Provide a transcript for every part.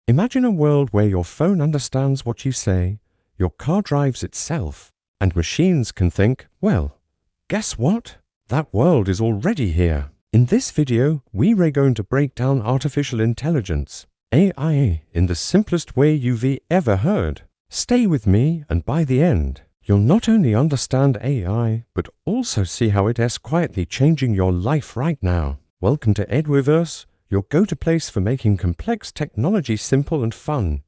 Imagine a world where your phone understands what you say, your car drives itself, and machines can think, well, guess what? That world is already here. In this video, we are going to break down artificial intelligence, AI, in the simplest way you've ever heard. Stay with me, and by the end, you'll not only understand AI, but also see how it is quietly changing your life right now. Welcome to Edwiverse, your go-to place for making complex technology simple and fun.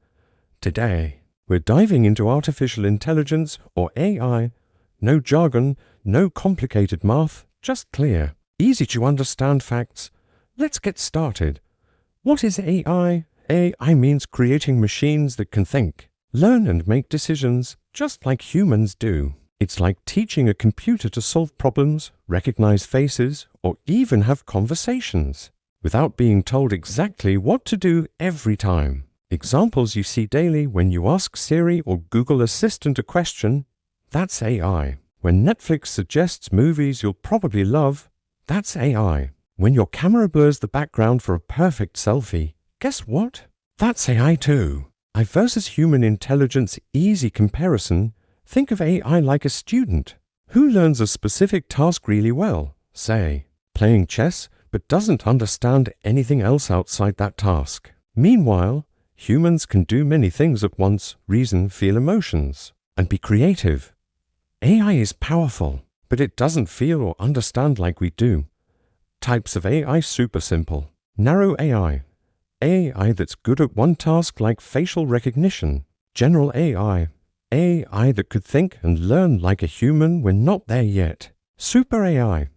Today, we're diving into artificial intelligence, or AI. No jargon, no complicated math, just clear, easy to understand facts. Let's get started. What is AI? AI means creating machines that can think, learn and make decisions, just like humans do. It's like teaching a computer to solve problems, recognize faces, or even have conversations, without being told exactly what to do every time. Examples you see daily when you ask Siri or Google Assistant a question, that's AI. When Netflix suggests movies you'll probably love, that's AI. When your camera blurs the background for a perfect selfie, guess what? That's AI too. AI versus human intelligence easy comparison. Think of AI like a student who learns a specific task really well, say, playing chess, but doesn't understand anything else outside that task. Meanwhile, humans can do many things at once, reason, feel emotions, and be creative. AI is powerful, but it doesn't feel or understand like we do. Types of AI super simple. Narrow AI. AI that's good at one task like facial recognition. General AI. AI that could think and learn like a human when not there yet. Super AI.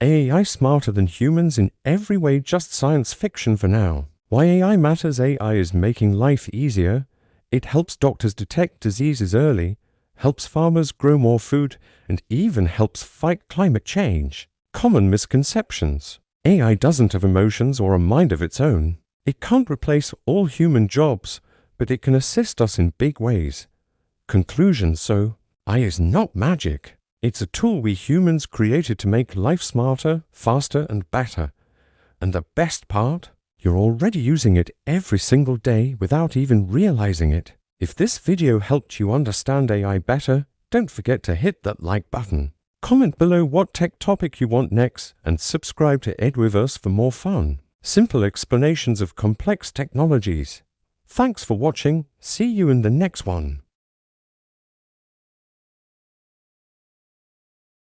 AI smarter than humans in every way, just science fiction for now. Why AI matters? AI is making life easier. It helps doctors detect diseases early, helps farmers grow more food, and even helps fight climate change. Common misconceptions. AI doesn't have emotions or a mind of its own. It can't replace all human jobs, but it can assist us in big ways. Conclusion: so, AI is not magic. It's a tool we humans created to make life smarter, faster, and better. And the best part? You're already using it every single day without even realizing it. If this video helped you understand AI better, don't forget to hit that like button. Comment below what tech topic you want next, and subscribe to Edwiverse for more fun. Simple explanations of complex technologies. Thanks for watching. See you in the next one.